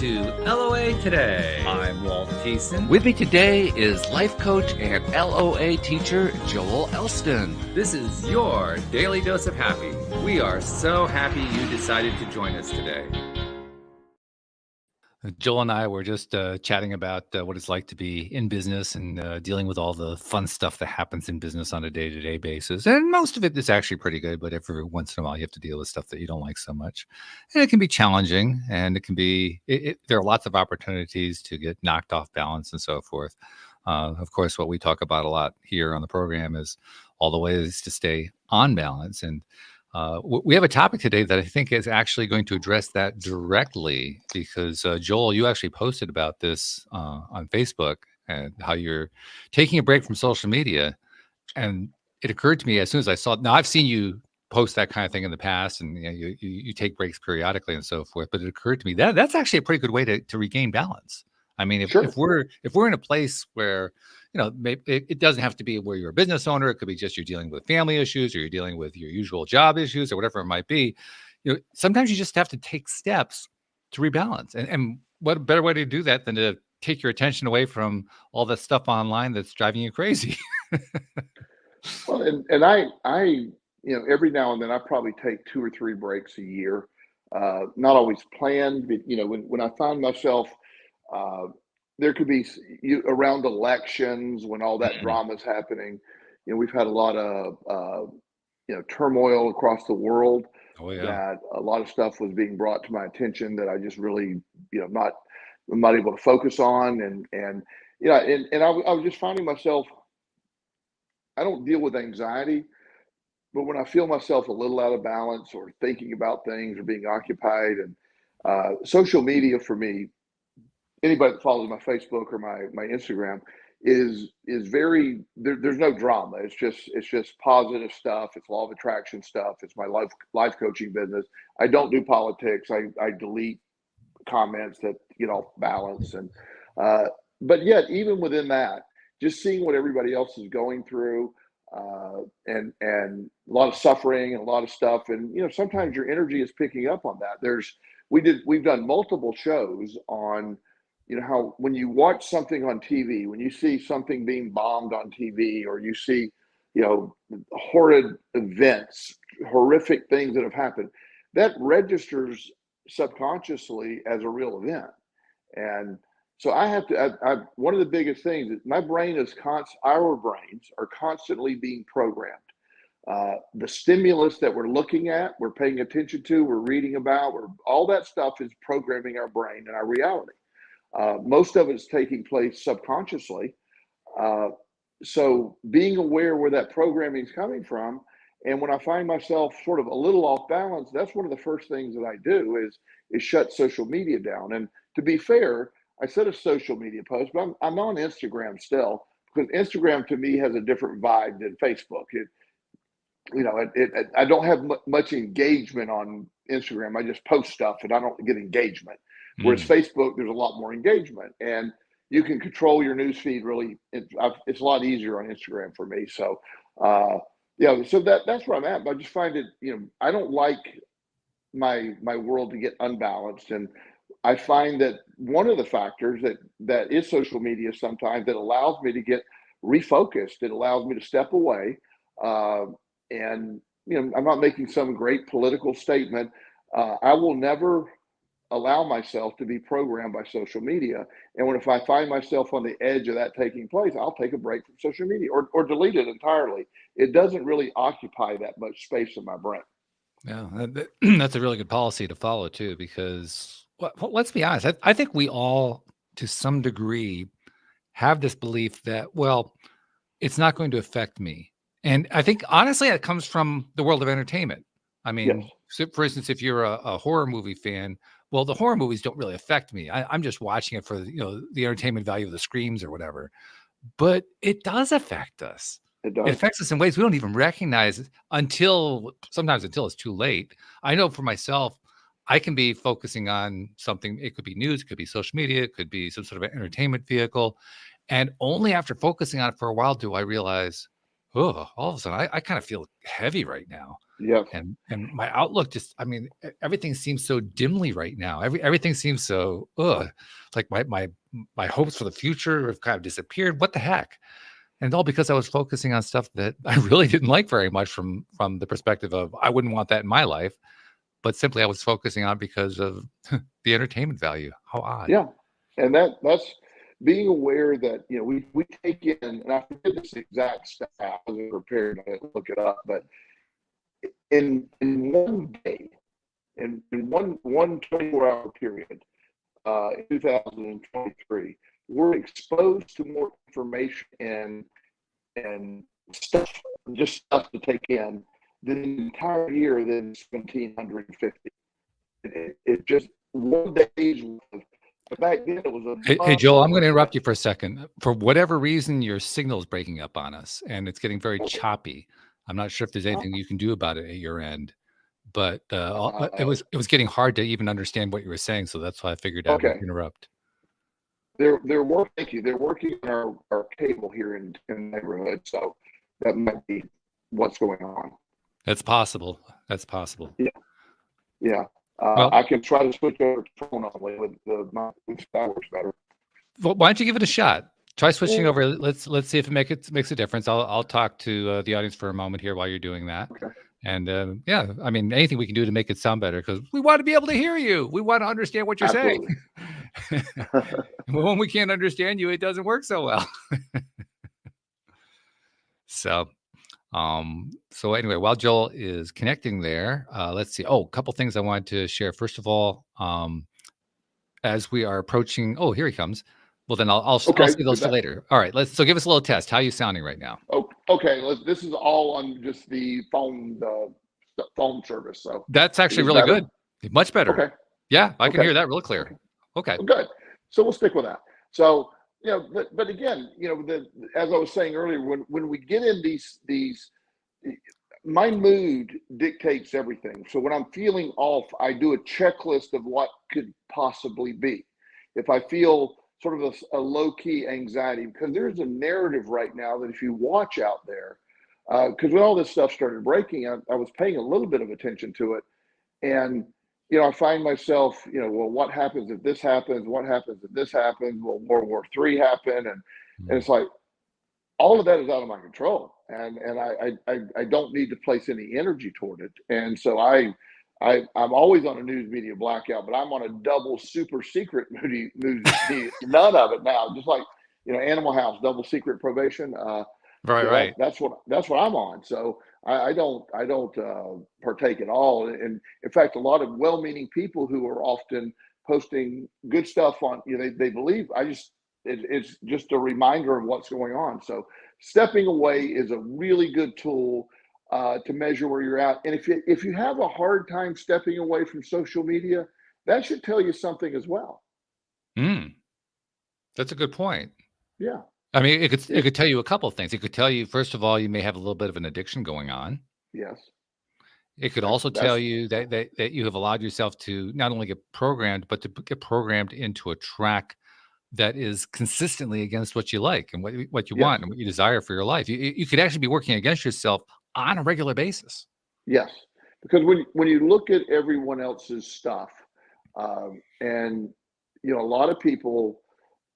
to LOA Today. I'm Walt Thiessen. With me today is life coach and LOA teacher Joel Elston. This is your Daily Dose of Happy. We are so happy you decided to join us today. Joel and I were just chatting about what it's like to be in business and dealing with all the fun stuff that happens in business on a day-to-day basis. And most of it is actually pretty good, but every once in a while you have to deal with stuff that you don't like so much. And it can be challenging, and it can be, there are lots of opportunities to get knocked off balance and so forth. Of course, what we talk about a lot here on the program is all the ways to stay on balance. And we have a topic today that I think is actually going to address that directly because, Joel, you actually posted about this on Facebook and how you're taking a break from social media. And it occurred to me as soon as I saw it. Now, I've seen you post that kind of thing in the past, and you take breaks periodically and so forth. But it occurred to me that that's actually a pretty good way to regain balance. I mean, if we're in a place where, it doesn't have to be where you're a business owner. It could be just you're dealing with family issues or you're dealing with your usual job issues or whatever it might be. Sometimes you just have to take steps to rebalance. And what a better way to do that than to take your attention away from all that stuff online that's driving you crazy. Well, and I every now and then I probably take 2 or 3 breaks a year. Not always planned, but when I find myself, there could be around elections when all that drama is happening. We've had a lot of turmoil across the world. Oh yeah. That a lot of stuff was being brought to my attention that I just really I'm not able to focus on, and I was just finding myself. I don't deal with anxiety, but when I feel myself a little out of balance or thinking about things or being occupied, and social media for me, anybody that follows my Facebook or my Instagram is very there's no drama. It's just positive stuff. It's law of attraction stuff. It's my life coaching business. I don't do politics. I delete comments that get off balance, and but yet even within that, just seeing what everybody else is going through, and a lot of suffering and a lot of stuff, and sometimes your energy is picking up on that. We've done multiple shows on how when you watch something on TV, when you see something being bombed on TV, or you see horrid events, horrific things that have happened, that registers subconsciously as a real event. And so I have to, one of the biggest things is our brains are constantly being programmed. The stimulus that we're looking at, we're paying attention to, we're reading about, all that stuff is programming our brain and our reality. Most of it's taking place subconsciously. So being aware where that programming is coming from, and when I find myself sort of a little off balance, that's one of the first things that I do is shut social media down. And to be fair, I said a social media post, but I'm on Instagram still, because Instagram to me has a different vibe than Facebook. I don't have much engagement on Instagram. I just post stuff and I don't get engagement. Whereas Facebook, there's a lot more engagement, and you can control your news feed. Really, it's a lot easier on Instagram for me. So, so that's where I'm at. But I just find it, I don't like my world to get unbalanced, and I find that one of the factors that is social media sometimes that allows me to get refocused. It allows me to step away, and I'm not making some great political statement. I will never allow myself to be programmed by social media. And if I find myself on the edge of that taking place, I'll take a break from social media or delete it entirely. It doesn't really occupy that much space in my brain. Yeah, that's a really good policy to follow too, because let's be honest. I think we all, to some degree, have this belief that, well, it's not going to affect me. And I think, honestly, it comes from the world of entertainment. I mean, Yes. so for instance, if you're a horror movie fan, well, the horror movies don't really affect me. I'm just watching it for the entertainment value of the screams or whatever. But it does affect us. It It does. affects us in ways we don't even recognize until it's too late. I know for myself, I can be focusing on something. It could be news, it could be social media, it could be some sort of entertainment vehicle. And only after focusing on it for a while do I realize, oh, all of a sudden I kind of feel heavy right now. Yes. And my outlook just, I mean, everything seems so dimly right now. Everything seems so like my hopes for the future have kind of disappeared. What the heck? And all because I was focusing on stuff that I really didn't like very much from the perspective of I wouldn't want that in my life, but simply I was focusing on because of the entertainment value. How odd. Yeah. And that's being aware that, we take in, and I forget this exact stat, I wasn't prepared to look it up, but in one day, in one 24-hour period, in 2023, we're exposed to more information and stuff, just stuff to take in, than the entire year than 1,750. It just one day's worth of. But back then it was a Hey, Joel, I'm going to month. interrupt you for a second. For whatever reason, your signal is breaking up on us, and it's getting very choppy. I'm not sure if there's anything you can do about it at your end, but it was getting hard to even understand what you were saying, so that's why I figured I would Okay. interrupt. Thank you. They're working on our cable here in the neighborhood, so that might be what's going on. That's possible. That's possible. Yeah. Well, I can try to switch over to phone only with that works better. well, why don't you give it a shot? Try switching over. Let's see if it makes a difference. I'll talk to the audience for a moment here while you're doing that. Okay. And yeah, I mean, anything we can do to make it sound better, because we want to be able to hear you. We want to understand what you're saying. When we can't understand you, it doesn't work so well. So anyway, while Joel is connecting there, let's see. Oh, a couple things I wanted to share. First of all, as we are approaching, oh, here he comes. Well, then I'll save those for later. All right, so give us a little test. How are you sounding right now? Oh, okay. This is all on just the phone service. So that's actually really good. Much better. Okay. Yeah, I can hear that real clear. Okay. Well, good. So we'll stick with that. So but again, as I was saying earlier, when we get in these, my mood dictates everything. So when I'm feeling off, I do a checklist of what could possibly be. If I feel sort of a low-key anxiety, because there's a narrative right now that if you watch out there, because when all this stuff started breaking, I was paying a little bit of attention to it. And, I find myself, well, what happens if this happens? What happens if this happens? Will World War III happen? And it's like, all of that is out of my control. And I don't need to place any energy toward it. And so I'm always on a news media blackout, but I'm on a double super secret news media, none of it now. Just like, Animal House, double secret probation. Right. That's what I'm on. So I don't partake at all. And in fact, a lot of well-meaning people who are often posting good stuff on, they believe, it's just a reminder of what's going on. So stepping away is a really good tool to measure where you're at. And if you have a hard time stepping away from social media, that should tell you something as well. That's a good point. Yeah. I mean, it could tell you a couple of things. It could tell you, first of all, you may have a little bit of an addiction going on. Yes. It could also tell you that you have allowed yourself to not only get programmed, but to get programmed into a track that is consistently against what you like and what you want and what you desire for your life. You could actually be working against yourself on a regular basis. Yes, because when you look at everyone else's stuff, and a lot of people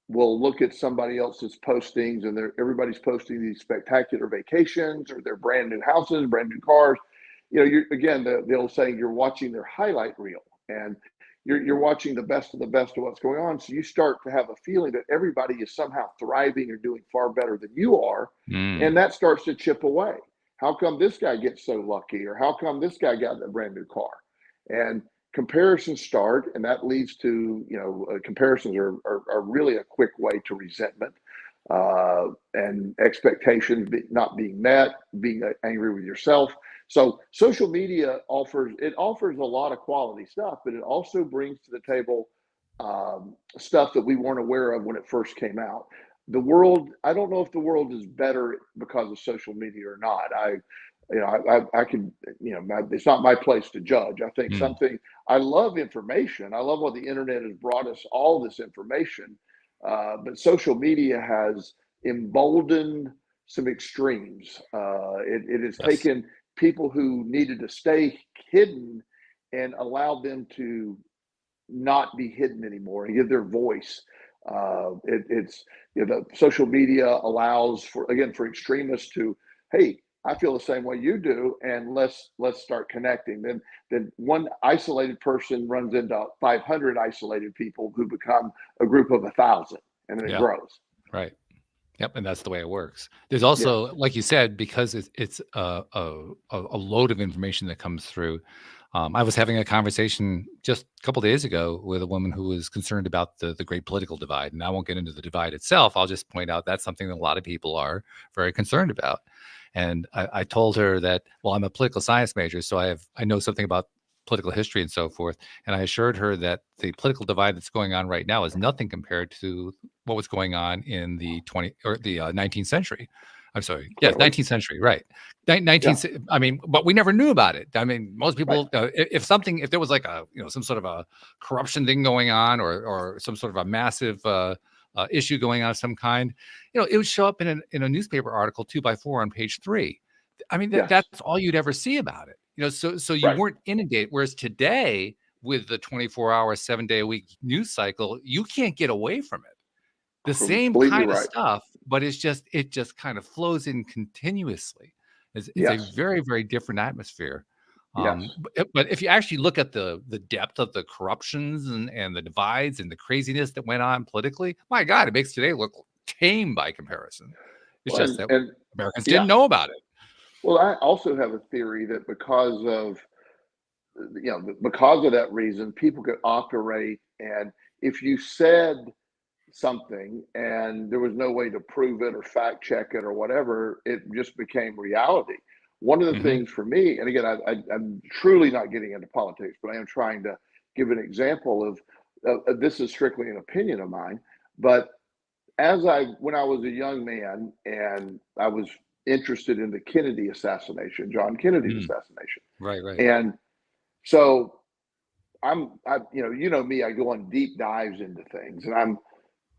will look at somebody else's postings, and everybody's posting these spectacular vacations or their brand new houses, brand new cars. Again, the old saying, you're watching their highlight reel, and you're watching the best of what's going on. So you start to have a feeling that everybody is somehow thriving or doing far better than you are. And that starts to chip away. How come this guy gets so lucky? Or how come this guy got a brand new car? And comparisons start, and that leads to, comparisons are really a quick way to resentment and expectations not being met, being angry with yourself. So social media offers a lot of quality stuff, but it also brings to the table stuff that we weren't aware of when it first came out. The world, I don't know if the world is better because of social media or not. I can, it's not my place to judge. I think I love information. I love what the internet has brought us, all this information. But social media has emboldened some extremes. It has Yes. taken people who needed to stay hidden and allowed them to not be hidden anymore and give their voice. It's the social media allows for extremists to, hey, I feel the same way you do, and let's start connecting. Then one isolated person runs into 500 isolated people who become a group of 1,000, and then it Yeah. grows. Right. Yep, and that's the way it works. There's Yeah. also, like you said, because it's a load of information that comes through. I was having a conversation just a couple days ago with a woman who was concerned about the great political divide, and I won't get into the divide itself. I'll just point out that's something that a lot of people are very concerned about. And I told her that, well, I'm a political science major, so I know something about political history and so forth. And I assured her that the political divide that's going on right now is nothing compared to what was going on in the 19th century. I'm sorry. Yes, Clearly. 19th century, right. 19th. I mean, but we never knew about it. I mean, most people, if there was like some sort of a corruption thing going on, or some sort of a massive issue going on of some kind, it would show up in a newspaper article 2x4 on page 3. I mean, Yes. that's all you'd ever see about it. So you weren't inundated. Whereas today, with the 24-hour, 7-day-a-week news cycle, you can't get away from it. The same Completely kind of right. stuff, but it just kind of flows in continuously. It's Yes. a very, very different atmosphere. Yes. But if you actually look at the depth of the corruptions and the divides and the craziness that went on politically, my God, it makes today look tame by comparison. It's Well, just that and Americans yeah. didn't know about it. Well, I also have a theory that because of that reason, people could operate, and if you said something and there was no way to prove it or fact check it or whatever, it just became reality. One of the Mhm. things for me, and again, I'm truly not getting into politics, but I am trying to give an example of this is strictly an opinion of mine. But when I was a young man and I was interested in the Kennedy assassination, John Kennedy's assassination, Right. and so me, I go on deep dives into things, and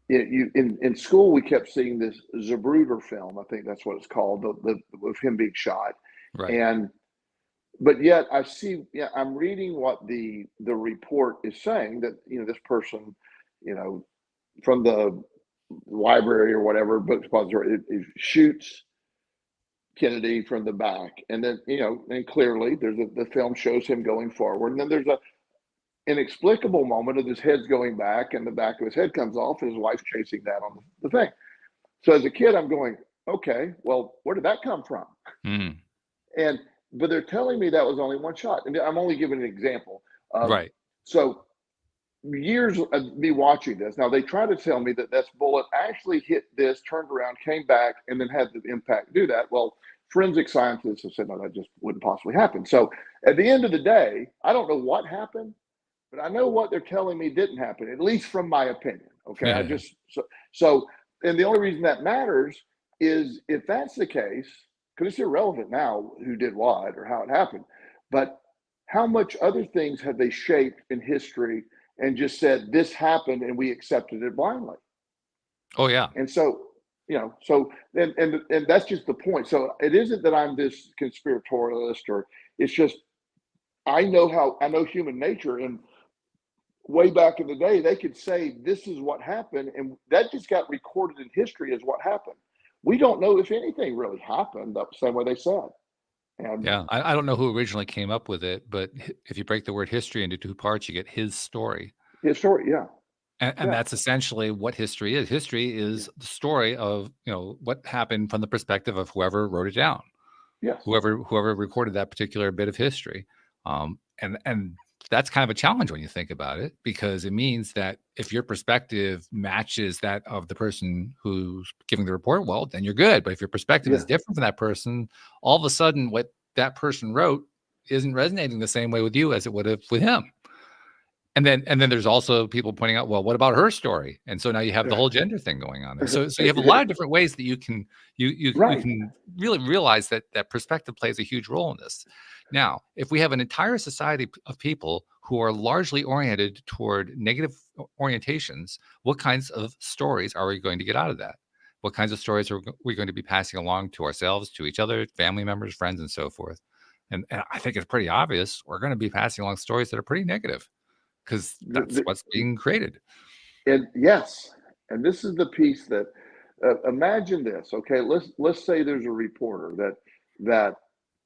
in school we kept seeing this Zapruder film. I think that's what it's called, of him being shot, Right. but yet I'm reading what the report is saying, that this person, from the library or whatever book depository, it shoots Kennedy from the back, and then and clearly the film shows him going forward, and then there's a inexplicable moment of his head's going back, and the back of his head comes off, and his wife's chasing that on the thing. So as a kid, I'm going, okay, well, where did that come from? Mm. But they're telling me that was only one shot, and I'm only giving an example. Right. So years of me watching this, now they try to tell me that bullet actually hit this, turned around, came back, and then had the impact do that. Well, forensic scientists have said, no, that just wouldn't possibly happen. So at the end of the day, I don't know what happened, but I know what they're telling me didn't happen, at least from my opinion. Okay. And the only reason that matters is, if that's the case, because it's irrelevant now who did what or how it happened, but how much other things have they shaped in history and just said this happened and we accepted it blindly? Oh yeah. And so, and that's just the point. So it isn't that I'm this conspiratorialist, or it's just, I know human nature, and way back in the day, they could say this is what happened, and that just got recorded in history as what happened. We don't know if anything really happened the same way they said. And Yeah, I don't know who originally came up with it, but if you break the word history into 2 parts, you get his story. his story, yeah. And that's essentially what history is. History is the story of, what happened from the perspective of whoever wrote it down, Yes. whoever recorded that particular bit of history. And that's kind of a challenge when you think about it, because it means that if your perspective matches that of the person who's giving the report, well, then you're good. But if your perspective is different from that person, all of a sudden what that person wrote isn't resonating the same way with you as it would have with him. And then there's also people pointing out, well, what about her story? And so now you have the whole gender thing going on there. So you have a lot of different ways that you can can really realize that perspective plays a huge role in this. Now, if we have an entire society of people who are largely oriented toward negative orientations, what kinds of stories are we going to get out of that? What kinds of stories are we going to be passing along to ourselves, to each other, family members, friends, and so forth? And I think it's pretty obvious we're going to be passing along stories that are pretty negative because that's what's being created. And yes, and this is the piece that imagine this. Okay, let's say there's a reporter that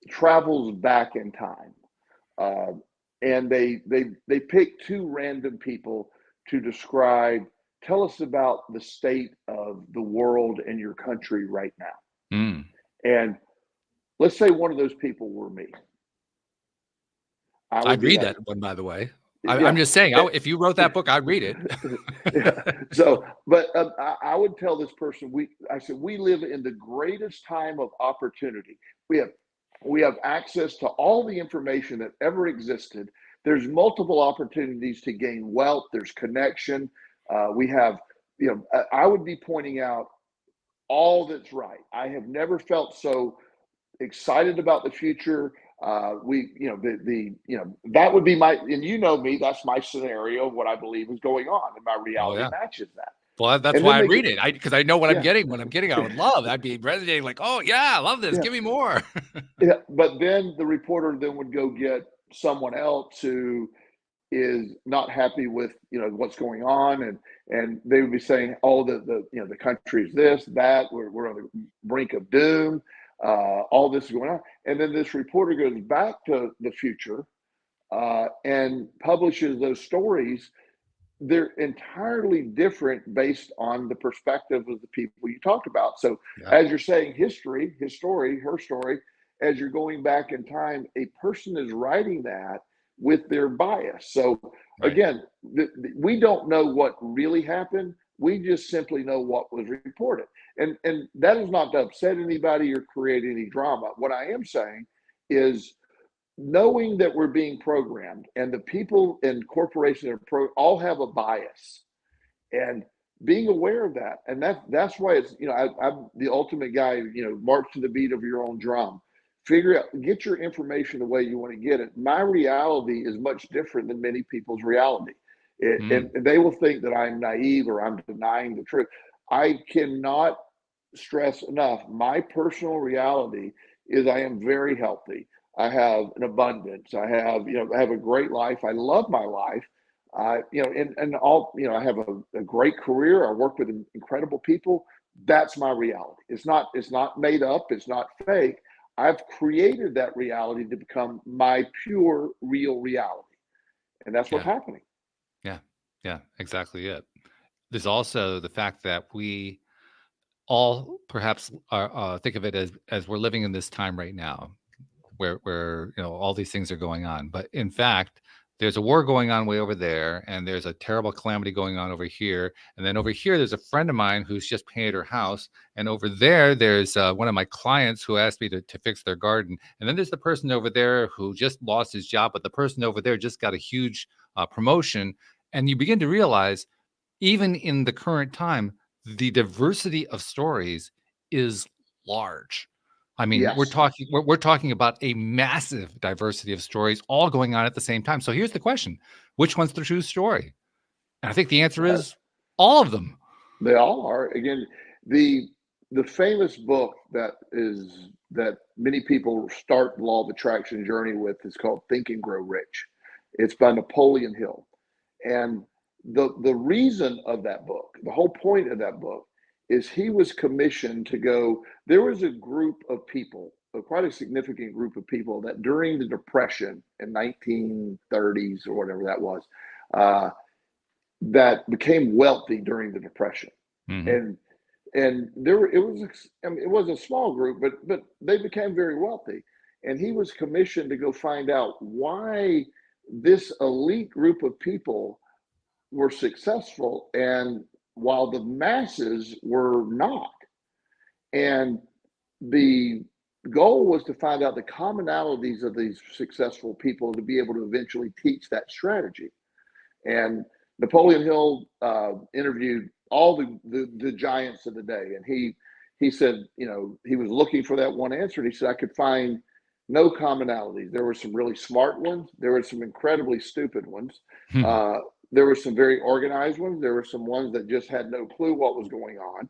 travels back in time, and they pick two random people to describe. Tell us about the state of the world and your country right now. Mm. And let's say one of those people were me. I'd read that one, by the way. Yeah. I'm just saying, if you wrote that book, I'd read it. Yeah. So, but I would tell this person, I said, we live in the greatest time of opportunity. We have access to all the information that ever existed. There's multiple opportunities to gain wealth. There's connection. We have, I would be pointing out all that's right. I have never felt so excited about the future. That would be my, and me, that's my scenario of what I believe is going on, and my reality matches that. Well, that's why I read it, because I know what I'm getting. When I'm getting, I would love. I'd be resonating like, oh yeah, I love this. Give me more. Yeah, but then the reporter then would go get someone else who is not happy with what's going on, and they would be saying, oh, the country's this, that, we're on the brink of doom. All this is going on. And then this reporter goes back to the future and publishes those stories. They're entirely different based on the perspective of the people you talked about. So as you're saying, his story, her story, as you're going back in time, a person is writing that with their bias. So again, we don't know what really happened. We just simply know what was reported. And that is not to upset anybody or create any drama. What I am saying is knowing that we're being programmed, and the people in corporations all have a bias, and being aware of that. And that's why it's, I'm the ultimate guy, march to the beat of your own drum. Figure out, get your information the way you want to get it. My reality is much different than many people's reality. And they will think that I'm naive or I'm denying the truth. I cannot stress enough. My personal reality is I am very healthy. I have an abundance. I have a great life. I love my life. I have a great career. I work with incredible people. That's my reality. It's not made up. It's not fake. I've created that reality to become my pure, real reality. And that's what's happening. Yeah, exactly it. There's also the fact that we all perhaps think of it as we're living in this time right now where all these things are going on. But in fact, there's a war going on way over there, and there's a terrible calamity going on over here. And then over here, there's a friend of mine who's just painted her house. And over there, there's one of my clients who asked me to fix their garden. And then there's the person over there who just lost his job, but the person over there just got a huge promotion. And you begin to realize, even in the current time, the diversity of stories is large. I mean, we're talking about a massive diversity of stories all going on at the same time. So here's the question: which one's the true story? And I think the answer is all of them. They all are. Again, the famous book that many people start the law of attraction journey with is called Think and Grow Rich. It's by Napoleon Hill. And the reason of that book, the whole point of that book, is he was commissioned to go. There was a group of people, quite a significant group of people, that during the Depression in 1930s or whatever that was, that became wealthy during the Depression. Mm-hmm. And it was a small group, but they became very wealthy. And he was commissioned to go find out why this elite group of people were successful, and while the masses were not. And the goal was to find out the commonalities of these successful people to be able to eventually teach that strategy. And Napoleon Hill interviewed all the giants of the day, and he said, he was looking for that one answer, and he said, I could find no commonalities. There were some really smart ones. There were some incredibly stupid ones. There were some very organized ones. There were some ones that just had no clue what was going on.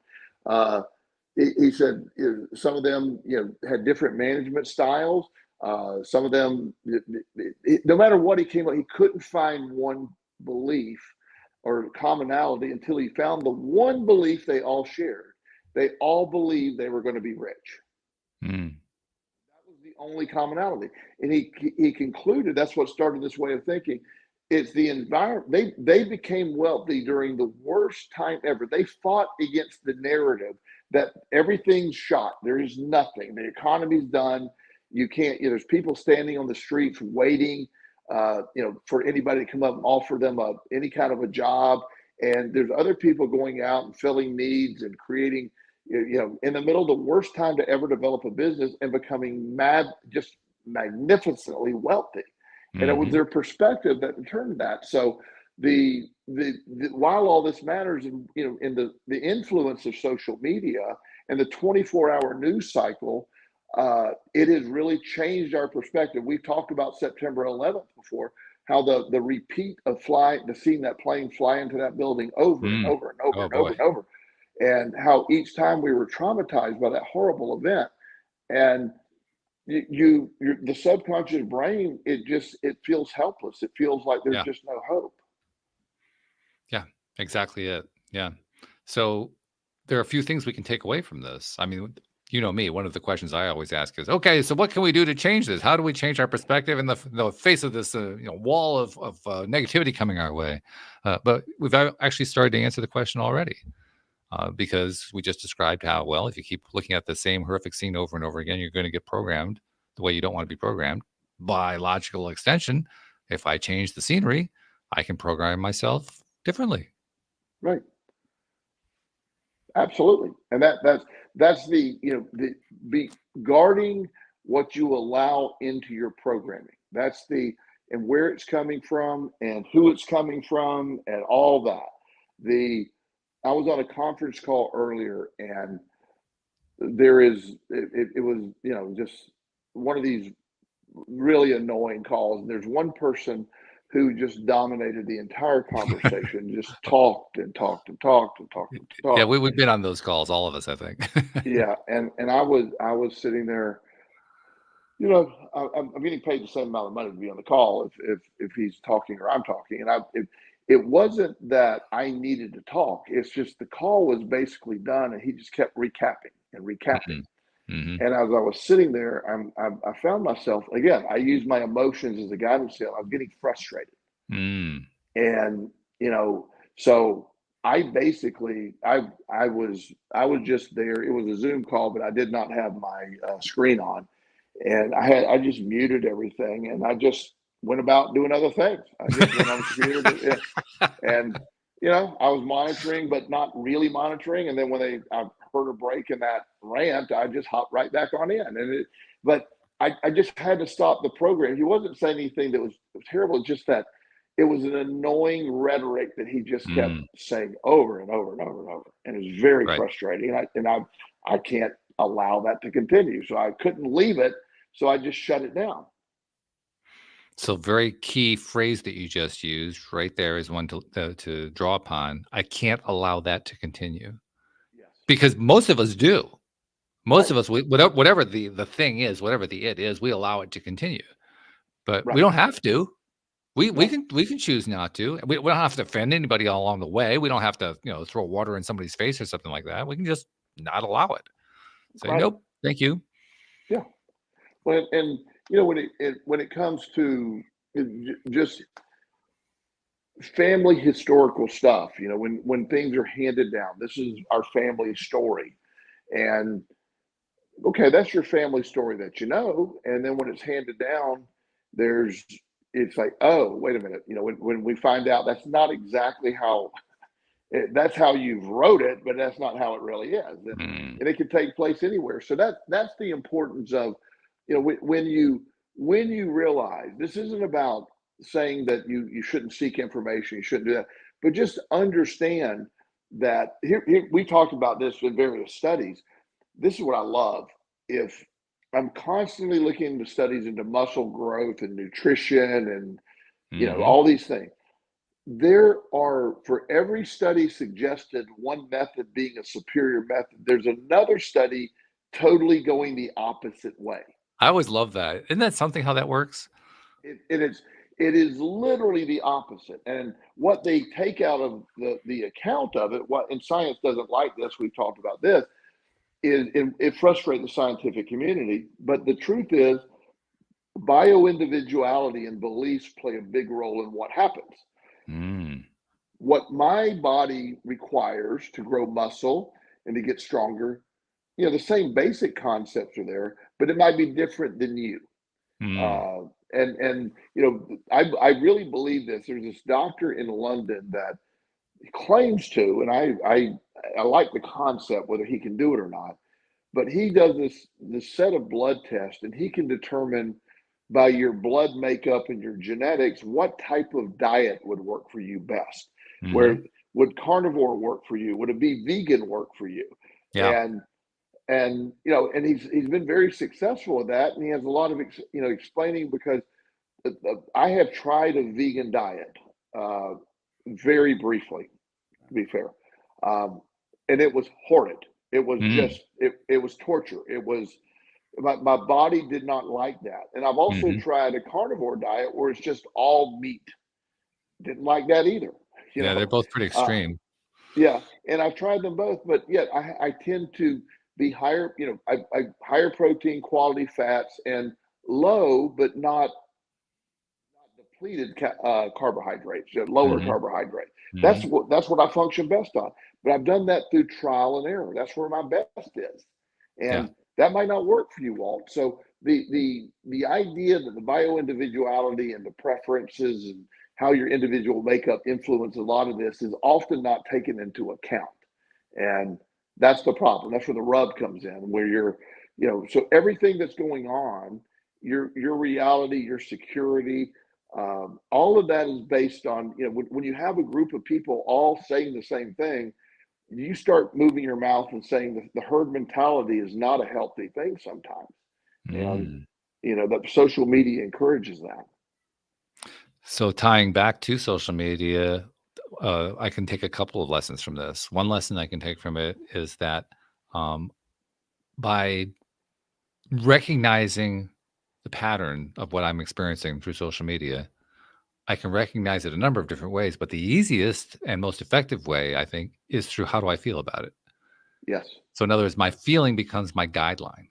he said some of them, had different management styles. Some of them, no matter what he came up, he couldn't find one belief or commonality until he found the one belief they all shared. They all believed they were going to be rich. Mm. That was the only commonality. And he concluded that's what started this way of thinking. It's the environment. They became wealthy during the worst time ever. They fought against the narrative that everything's shot. There is nothing. The economy's done. You can't, there's people standing on the streets waiting, for anybody to come up and offer them any kind of a job. And there's other people going out and filling needs and creating, in the middle of the worst time to ever develop a business and becoming just magnificently wealthy. And it was their perspective that determined that. So the while all this matters, in the influence of social media and the 24-hour news cycle, it has really changed our perspective. We've talked about September 11th before, how the repeat of seeing that plane fly into that building over and over and over and over and over, and how each time we were traumatized by that horrible event. And the subconscious brain, it feels helpless. It feels like there's just no hope. Yeah, exactly it. Yeah. So there are a few things we can take away from this. I mean, you know me, one of the questions I always ask is, okay, so what can we do to change this? How do we change our perspective in the face of this wall of negativity coming our way? But we've actually started to answer the question already. Because we just described how, well, if you keep looking at the same horrific scene over and over again, you're going to get programmed the way you don't want to be programmed. By logical extension, if I change the scenery, I can program myself differently. Right. Absolutely. And that's be guarding what you allow into your programming. And where it's coming from and who it's coming from and all that. I was on a conference call earlier, and it was, just one of these really annoying calls. And there's one person who just dominated the entire conversation, just talked and talked and talked and talked and talked. Yeah, we've been on those calls, all of us, I think. Yeah, and I was sitting there. I'm getting paid the same amount of money to be on the call if he's talking or I'm talking, and it wasn't that I needed to talk. It's just the call was basically done, and he just kept recapping and recapping. And as I was sitting there, I found myself again. I used my emotions as a guidance sail. I was getting frustrated, and so I basically I was just there. It was a Zoom call, but I did not have my screen on, and I just muted everything, and I just went about doing other things. I just went on the computer, and I was monitoring, but not really monitoring. And then when I heard a break in that rant, I just hopped right back on in. But I just had to stop the program. He wasn't saying anything that was terrible. Just that it was an annoying rhetoric that he just kept saying over and over and over and over, and it was very frustrating. And I can't allow that to continue, so I couldn't leave it. So I just shut it down. So very key phrase that you just used right there is one to draw upon. I can't allow that to continue. Yes. Because most of us do. Most of us, whatever the thing is, whatever the it is, we allow it to continue. But we don't have to. We can choose not to. We don't have to offend anybody along the way. We don't have to throw water in somebody's face or something like that. We can just not allow it. Say nope, thank you. Yeah. Well, and when it comes to just family historical stuff, when things are handed down, this is our family story, and okay, that's your family story that and then when it's handed down, it's like, oh, wait a minute, when we find out that's not exactly how. That's how you've wrote it, but that's not how it really is, and it can take place anywhere. So that's the importance of, when you realize this isn't about saying that you shouldn't seek information, you shouldn't do that, but just understand that here we talked about this in various studies. This is what I love. If I'm constantly looking into studies into muscle growth and nutrition and all these things. there are, for every study suggested one method being a superior method, there's another study totally going the opposite way. I always love that. Isn't that something how that works? It is literally the opposite. And what they take out of the account of it, what, and science doesn't like this, we've talked about this, is it frustrates the scientific community. But the truth is, bioindividuality and beliefs play a big role in what happens. Mm. What my body requires to grow muscle and to get stronger, the same basic concepts are there, but it might be different than you. Mm. And I really believe this. There's this doctor in London that claims to, and I like the concept, whether he can do it or not, but he does this set of blood tests, and he can determine by your blood makeup and your genetics what type of diet would work for you best. Where Mhm. would carnivore work for you? Would it be vegan work for you? Yeah. And he's been very successful with that, and he has a lot of explaining, because I have tried a vegan diet uh, very briefly, to be fair, and it was horrid. It was Mm. just it was torture. It was my body did not like that. And I've also Mhm. tried a carnivore diet where it's just all meat. Didn't like that either. You Yeah, they're know, both pretty uh, extreme. yeah, and I've tried them both, but yet I tend to be higher, I higher protein, quality fats, and low, but not depleted carbohydrates, lower Mhm. carbohydrate. That's Mhm. what I function best on. But I've done that through trial and error. That's where my best is, Yeah. and that might not work for you, Walt. So the idea that the bioindividuality and the preferences and how your individual makeup influence a lot of this is often not taken into account, and that's the problem. That's where the rub comes in, where so everything that's going on, your reality, your security, all of that is based on, when you have a group of people all saying the same thing, you start moving your mouth and saying that the herd mentality is not a healthy thing sometimes. And, Mm. that social media encourages that. So tying back to social media, I can take a couple of lessons from this. One lesson I can take from it is that um, by recognizing the pattern of what I'm experiencing through social media, I can recognize it a number of different ways. But the easiest and most effective way, I think, is through how do I feel about it. Yes. So in other words, my feeling becomes my guideline.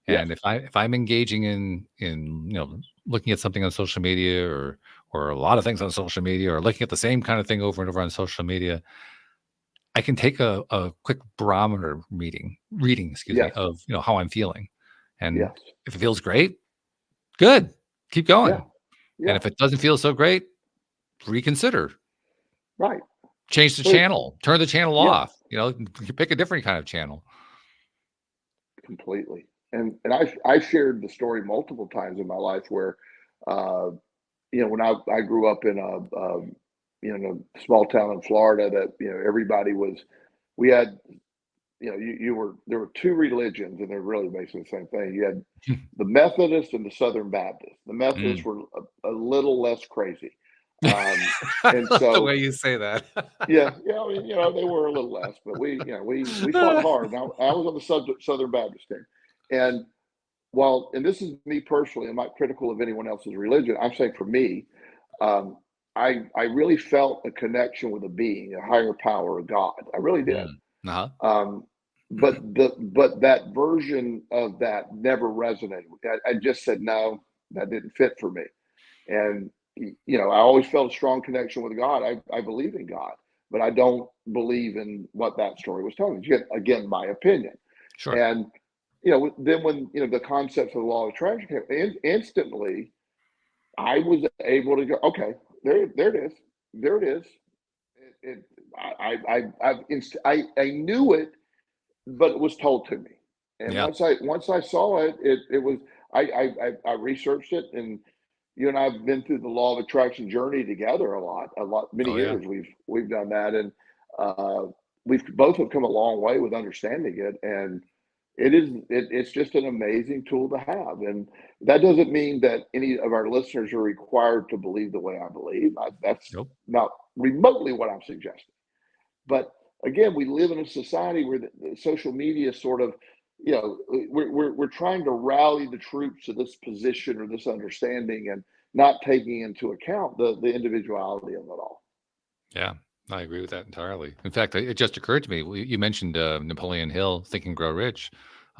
Yes. And if I'm engaging in looking at something on social media or a lot of things on social media or looking at the same kind of thing over and over on social media, I can take a quick barometer reading, excuse me, Yes. of how I'm feeling. And Yes. if it feels great, good, keep Yeah. going. And Yeah. if it doesn't feel so great, reconsider. Right. Change the Well, channel, turn the channel yeah. off, pick a different kind of channel. Completely. And I shared the story multiple times in my life where, uh, when I grew up in a small town in Florida, that everybody was, we had, there were two religions, and they're really basically the same thing. You had the Methodists and the Southern Baptists. The Methodists Mm. were a little less crazy, I and love the so way you say that. yeah, yeah, I mean, they were a little less, but we fought hard. Now I was on the Southern Baptist team, and and this is me personally, I'm not critical of anyone else's religion. I'm saying for me, um, I really felt a connection with a being, a higher power, a God. I really did. Mm. Uh-huh. Um, but that version of that never resonated with me. I just said no, that didn't fit for me. And I always felt a strong connection with God. I believe in God, but I don't believe in what that story was telling me. Again, my opinion. Sure. And then when the concepts of the law of attraction came, instantly I was able to go, okay, there it is, there it is. It I knew it, but it was told to me. And Yeah. once I saw it, it was I researched it, and you and I've been through the law of attraction journey together many Oh, yeah. years. We've done that, and uh, we've both have come a long way with understanding it. And it's just an amazing tool to have. And that doesn't mean that any of our listeners are required to believe the way I believe. That's Nope. remotely what I'm suggesting. But again, we live in a society where the social media sort of, we're trying to rally the troops to this position or this understanding, and not taking into account the individuality of it all. Yeah, I agree with that entirely. In fact, it just occurred to me, you mentioned Napoleon Hill, Think and Grow Rich.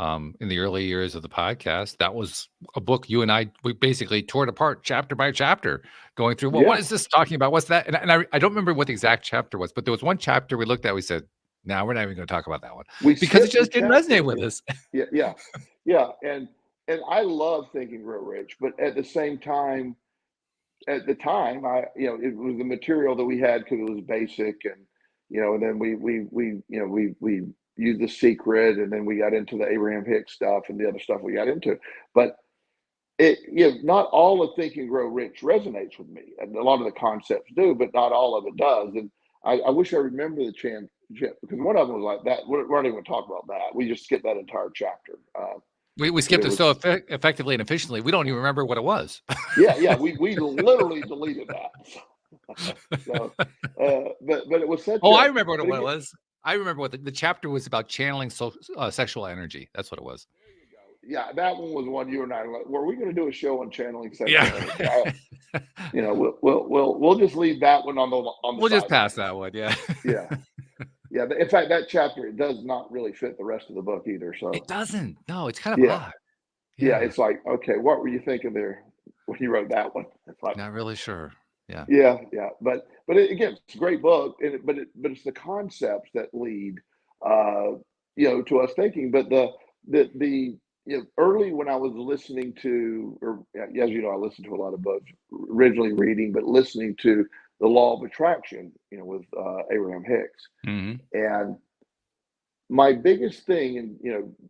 In the early years of the podcast, that was a book you and we basically tore it apart chapter by chapter, going through, well, Yeah. what is this talking about? What's that? And I don't remember what the exact chapter was, but there was one chapter we looked at, we said, no, we're not even going to talk about that one, because it just didn't resonate with us. Yeah. And I love Think and Grow Rich, but at the same time, it was the material that we had because it was basic, and and then we used The Secret, and then we got into the Abraham Hicks stuff and the other stuff we got into. But not all of Think and Grow Rich resonates with me, and a lot of the concepts do, but not all of it does. And I wish I remember the chant, because one of them was like that. We're not even going to talk about that. We just skipped that entire chapter. We skipped it so effectively and efficiently, we don't even remember what it was. Yeah, we literally deleted that. So, but it was such. I remember what it was. I remember what the chapter was about, channeling sexual energy. That's what it was. There you go. Yeah, that one was one you and I were we going to do a show on channeling sexual energy? We'll just leave that one on the. We'll just pass that one. Yeah. Yeah. In fact, that chapter, it does not really fit the rest of the book either. So it doesn't. No, it's kind of odd. Yeah, it's like, okay, what were you thinking there when you wrote that one? It's like, not really sure. Yeah. But again, it's a great book, but it's the concepts that lead, to us thinking. But the early, when I was listening to, or as you know, I listened to a lot of books, originally reading, but listening to The Law of Attraction, with Abraham Hicks. Mm-hmm. And my biggest thing, and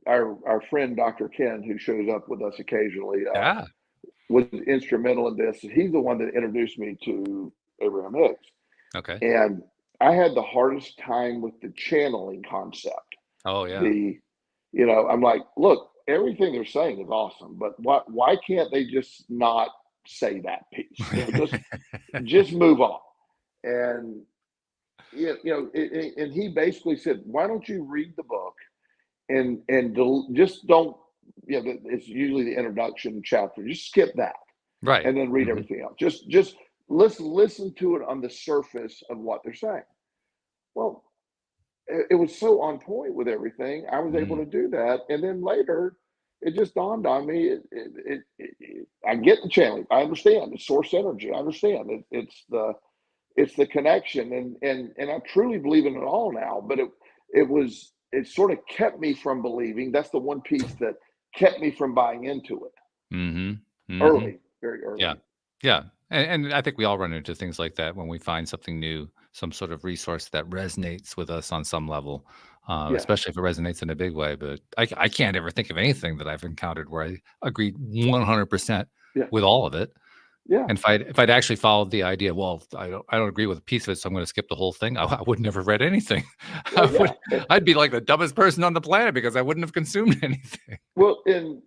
our friend Dr. Ken, who shows up with us occasionally, was instrumental in this. He's the one that introduced me to Abraham Hicks. Okay. And I had the hardest time with the channeling concept. Oh yeah. I'm like, look, everything they're saying is awesome, but why can't they just not say that piece? Just move on. And and he basically said, why don't you read the book and just don't, it's usually the introduction chapter, just skip that, right, and then read everything else. Just listen to it on the surface of what they're saying. Well, it was so on point with everything. I was able to do that, and then later it just dawned on me. I get the channeling. I understand the source energy. I understand it's the connection, and I truly believe in it all now. But it sort of kept me from believing. That's the one piece that kept me from buying into it. Early, very early. Yeah. And I think we all run into things like that when we find something new, some sort of resource that resonates with us on some level, especially if it resonates in a big way. But I can't ever think of anything that I've encountered where I agreed 100% with all of it. Yeah. And if I'd actually followed the idea, well, I don't agree with a piece of it, so I'm going to skip the whole thing, I would never have read anything. I'd be like the dumbest person on the planet, because I wouldn't have consumed anything. Well, and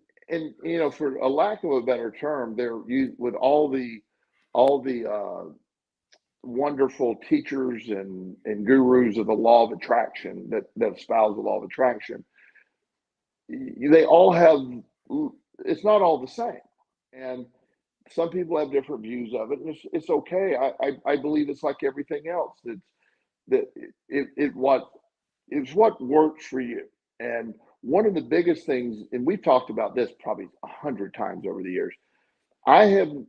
for a lack of a better term, with all the wonderful teachers and gurus of the law of attraction that espouse the law of attraction, they all have, it's not all the same, and some people have different views of it, and it's okay. I believe it's like everything else. It's what works for you. And one of the biggest things, and we've talked about this probably 100 times over the years,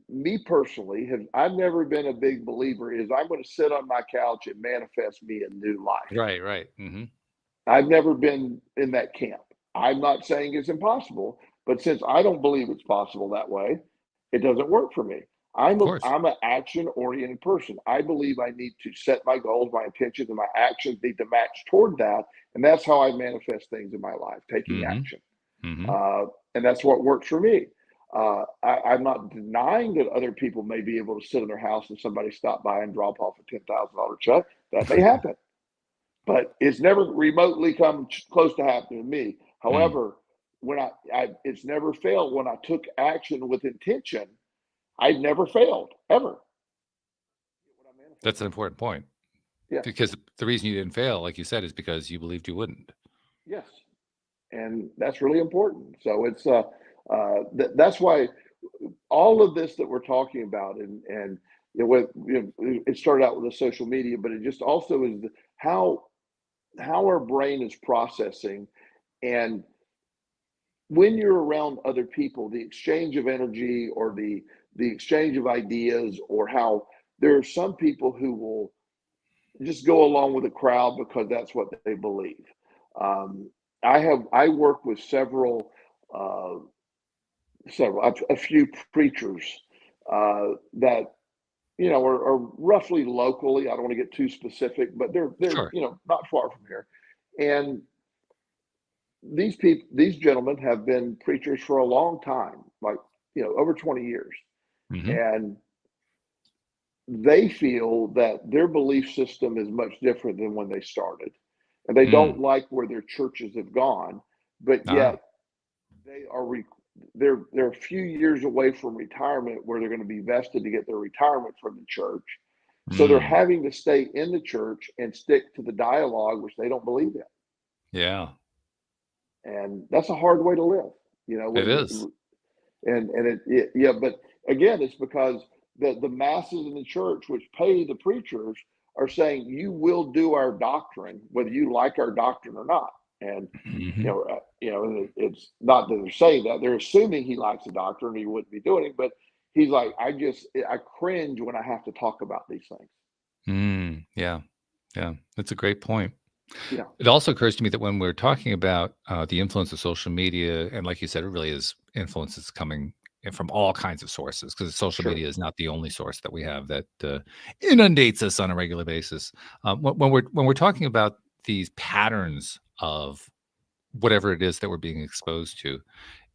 me personally, I've never been a big believer is I'm going to sit on my couch and manifest me a new life. Right. I've never been in that camp. I'm not saying it's impossible, but since I don't believe it's possible that way, it doesn't work for me. I'm an action-oriented person. I believe I need to set my goals, my intentions, and my actions need to match toward that. And that's how I manifest things in my life, taking action. And that's what works for me. I'm not denying that other people may be able to sit in their house and somebody stop by and drop off a $10,000 check. That may happen. But it's never remotely come close to happening to me. However, when it's never failed when I took action with intention. I'd never failed, ever. What I That's an important point. Yeah. Because the reason you didn't fail, like you said, is because you believed you wouldn't. Yes. And that's really important. So it's that's why all of this that we're talking about, and it started out with the social media, but it just also is how our brain is processing. And when you're around other people, the exchange of energy, or the exchange of ideas, or how there are some people who will just go along with the crowd because that's what they believe. Um, I work with uh, a few preachers that are roughly locally. I don't want to get too specific, but they're Sure. not far from here. And these gentlemen have been preachers for a long time, like over 20 years, Hmm. and they feel that their belief system is much different than when they started, and they Mm. don't like where their churches have gone, but Ah. yet they are they're a few years away from retirement, where they're going to be vested to get their retirement from the church. So they're Mm. having to stay in the church and stick to the dialogue, which they don't believe in. Yeah, And that's a hard way to live, it when is. yeah, but again, it's because the masses in the church, which pay the preachers, are saying, you will do our doctrine whether you like our doctrine or not. And Hmm. it's not that they're saying that, they're assuming he likes the doctrine or he wouldn't be doing it. But he's like, I cringe when I have to talk about these things. Yeah, yeah, that's a great point. Yeah. It also occurs to me that when we're talking about the influence of social media, and like you said, it really is influences coming from all kinds of sources, because social Sure. media is not the only source that we have that inundates us on a regular basis. When we're talking about these patterns of whatever it is that we're being exposed to,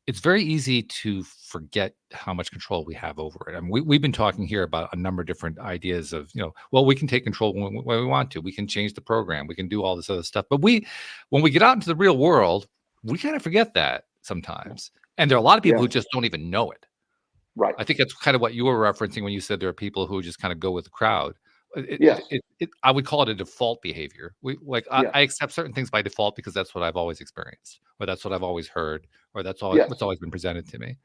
it's very easy to forget how much control we have over it. I mean, we've been talking here about a number of different ideas of, well, we can take control when we want to. We can change the program. We can do all this other stuff. But when we get out into the real world, we kind of forget that sometimes. And there are a lot of people who Yes. just don't even know it. Right. I think that's kind of what you were referencing when you said there are people who just kind of go with the crowd. Yes. I would call it a default behavior. Yes. I accept certain things by default because that's what I've always experienced, or that's what I've always heard, or that's all Yes. what's always been presented to me.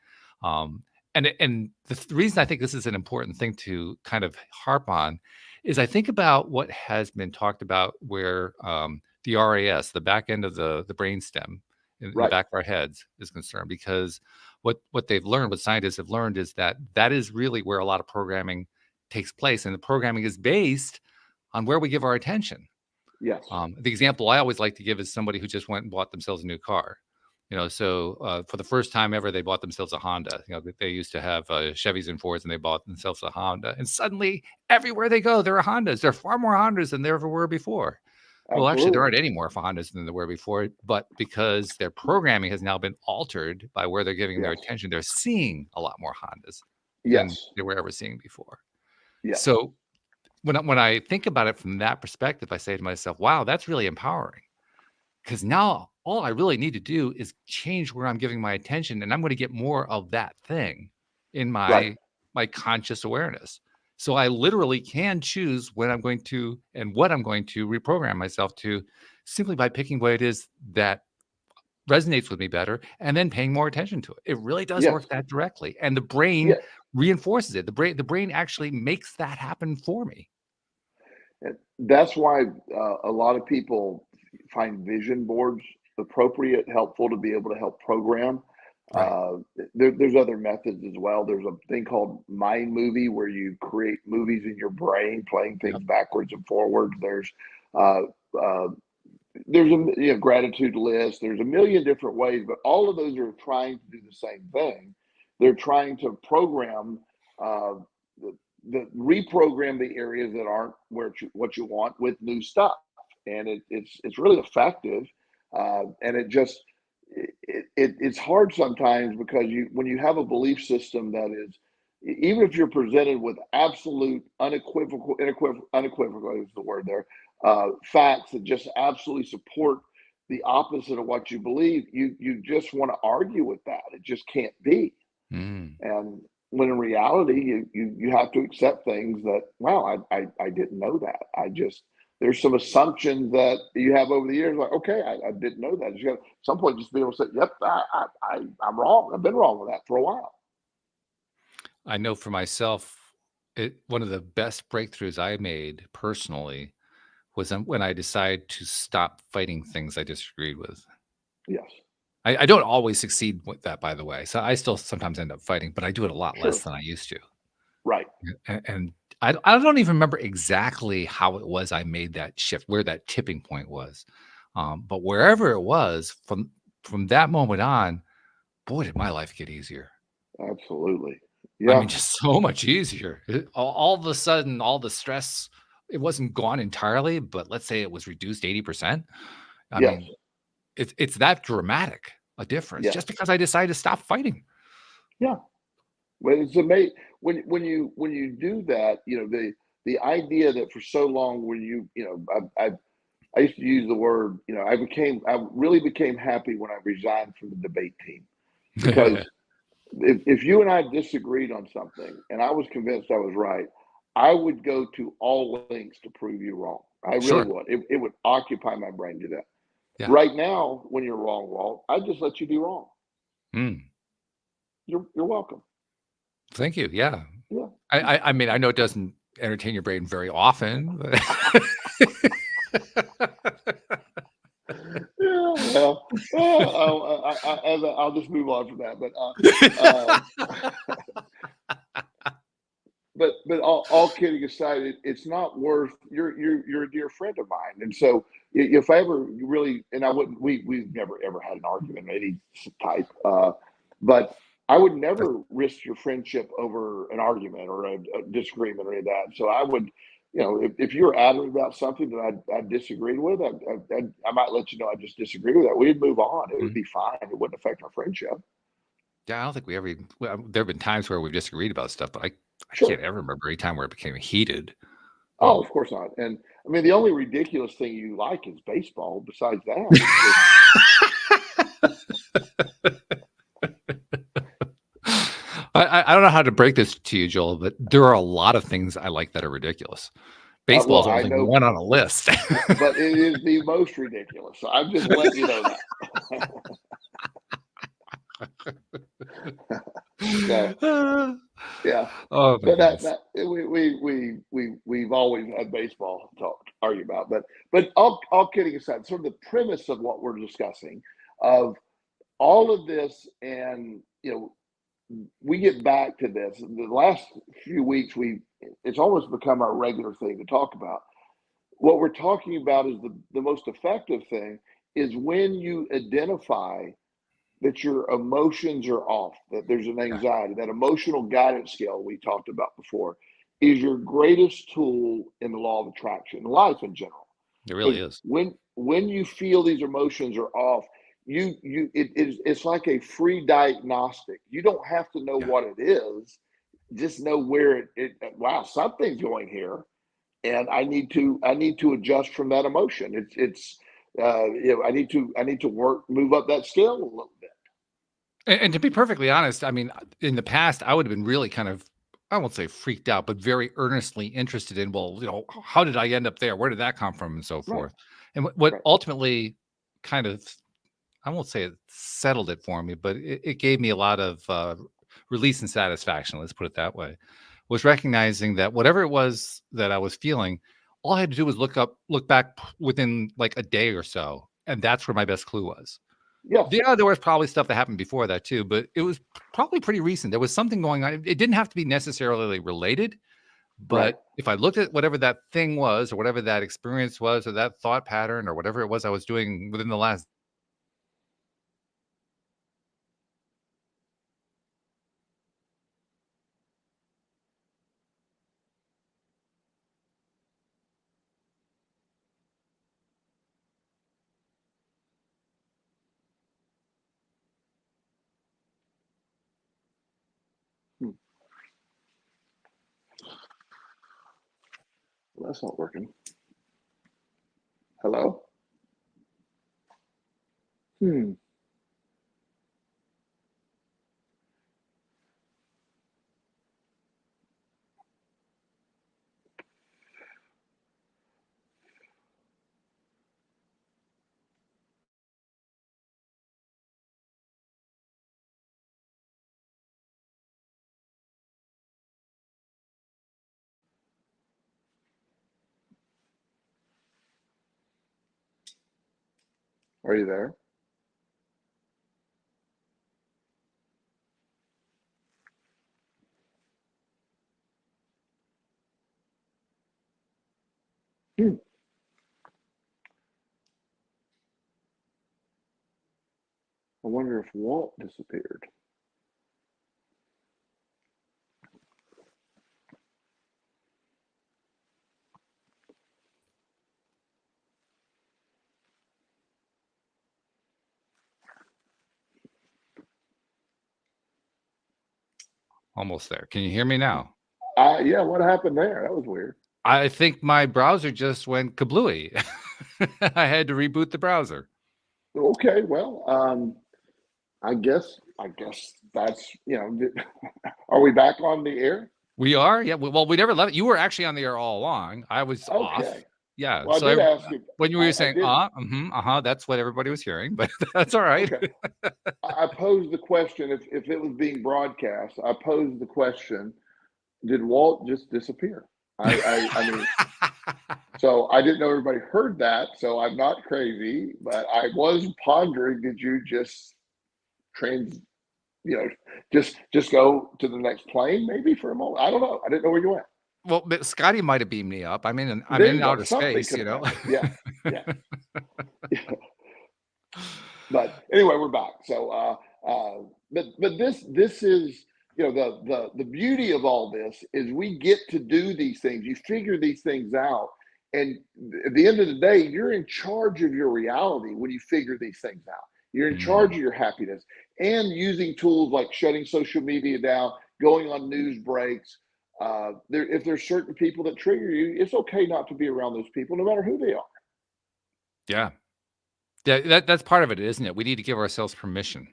And the reason I think this is an important thing to kind of harp on is I think about what has been talked about, where the RAS, the back end of the brainstem in the Right. back of our heads, is concerned, because what they've learned, what scientists have learned, is that is really where a lot of programming takes place, and the programming is based on where we give our attention. Yes. The example I always like to give is somebody who just went and bought themselves a new car. So for the first time ever, they bought themselves a Honda. They used to have Chevys and Fords, and they bought themselves a Honda. And suddenly, everywhere they go, there are Hondas. There are far more Hondas than there ever were before. Well, actually, there Absolutely. aren't any more Hondas than there were before, but because their programming has now been altered by where they're giving their Yes. attention, they're seeing a lot more Hondas than Yes. they were ever seeing before. Yes. So when I think about it from that perspective, I say to myself, wow, that's really empowering, because now all I really need to do is change where I'm giving my attention, and I'm going to get more of that thing in Right. my conscious awareness. So I literally can choose when I'm going to and what I'm going to reprogram myself to, simply by picking what it is that resonates with me better and then paying more attention to it. It really does Yes. work that directly, and the brain Yeah. reinforces it. The brain actually makes that happen for me. And that's why a lot of people find vision boards appropriate, helpful to be able to help program. Right. Uh, there's other methods as well. There's a thing called Mind Movie, where you create movies in your brain, playing things Yep. backwards and forwards. Uh, uh, there's a gratitude list. There's a million different ways, but all of those are trying to do the same thing. They're trying to program uh, the reprogram the areas that aren't what you want with new stuff, and it's really effective. And it's hard sometimes, because when you have a belief system that is, even if you're presented with absolute unequivocal is the word there, facts that just absolutely support the opposite of what you believe, you just want to argue with that. It just can't be. Mm. And when in reality, you have to accept things that, wow, I didn't know that. There's some assumptions that you have over the years, like, okay, I didn't know that. You got at some point just be able to say, yep, I'm wrong. I've been wrong with that for a while. I know for myself, one of the best breakthroughs I made personally was when I decided to stop fighting things I disagreed with. Yes. I don't always succeed with that, by the way. So I still sometimes end up fighting, but I do it a lot less Sure. than I used to. Right. And I don't even remember exactly how it was I made that shift, where that tipping point was. But wherever it was, from that moment on, boy, did my life get easier. Absolutely. I Yeah. mean, just so much easier. All of a sudden, all the stress, it wasn't gone entirely, but let's say it was reduced 80%. I Yes. mean, it's that dramatic a difference Yes. just because I decided to stop fighting. Yeah. Well, it's amazing when you do that. The idea that for so long when I used to use the word. I really became happy when I resigned from the debate team, because if you and I disagreed on something and I was convinced I was right, I would go to all lengths to prove you wrong. I really Sure. would. It would occupy my brain to death. Yeah. Right now, when you're wrong, Walt, I just let you be wrong. Mm. You're welcome. Thank you. Yeah. Yeah. I mean, I know it doesn't entertain your brain very often, but Yeah, well, I'll just move on from that. But all kidding aside, it's not worth. You're a dear friend of mine, and so if I ever really, and I wouldn't, we've never ever had an argument of any type, but I would never risk your friendship over an argument or a disagreement or any of that. So I would, if you were adamant about something that I disagreed with, I might let you know I just disagree with that. We'd move on. It would be fine. It wouldn't affect our friendship. Yeah, I don't think we ever. Well, there have been times where we've disagreed about stuff, but I Sure. can't ever remember any time where it became heated. Oh, of course not. And I mean, the only ridiculous thing you like is baseball. Besides that, I don't know how to break this to you, Joel, but there are a lot of things I like that are ridiculous. Baseball is well, I only know, one on a list. but it is the most ridiculous. So I'm just letting you know that. So, yeah. Oh my But goodness. we've always had baseball to argue about. But all kidding aside, sort of the premise of what we're discussing, of all of this, and we get back to this. The last few weeks, it's almost become our regular thing to talk about. What we're talking about is the most effective thing is when you identify that your emotions are off, that there's an Yeah, anxiety, that emotional guidance scale we talked about before is your greatest tool in the law of attraction, life in general. it really Because is. when you feel these emotions are off, it's like a free diagnostic. You don't have to know Yeah. what it is, just know where wow, something's going here, and I need to adjust from that emotion. I need to move up that scale a little bit. And to be perfectly honest, I mean, in the past, I would have been really kind of, I won't say freaked out, but very earnestly interested in, well, how did I end up there? Where did that come from? And so Right, forth. And what right. ultimately kind of, I won't say it settled it for me, but it gave me a lot of release and satisfaction. Let's put it that way. Was recognizing that whatever it was that I was feeling, all I had to do was look back within like a day or so, and that's where my best clue was. Yes, Yeah, there was probably stuff that happened before that too, but it was probably pretty recent. There was something going on. It didn't have to be necessarily related, right. but if I looked at whatever that thing was, or whatever that experience was, or that thought pattern, or whatever it was I was doing within the last. Hmm. Well, that's not working. Hello? Hmm. Are you there? Hmm. I wonder if Walt disappeared. Almost there. Can you hear me now? Yeah, what happened there? That was weird. I think my browser just went kablooey. I had to reboot the browser. Okay, well, I guess that's, are we back on the air? We are? Yeah. Well, we never left it. You were actually on the air all along. I was off. Okay. Yeah. Well, I So did ask you. when you were I saying, did. that's what everybody was hearing, but that's all right. Okay. I posed the question, if it was being broadcast, I posed the question, did Walt just disappear? I mean, so I didn't know everybody heard that, so I'm not crazy, but I was pondering, did you just just go to the next plane maybe for a moment? I don't know. I didn't know where you went. Well, but Scotty might have beamed me up. I'm There in you go. outer Something space, could you have know. happened. Yeah. But anyway, we're back. So, but this is, the beauty of all this is we get to do these things. You figure these things out, and at the end of the day, you're in charge of your reality when you figure these things out. You're in charge of your happiness, and using tools like shutting social media down, going on news breaks. If there's certain people that trigger you, it's okay not to be around those people, no matter who they are. Yeah. Yeah, that's part of it, isn't it? We need to give ourselves permission.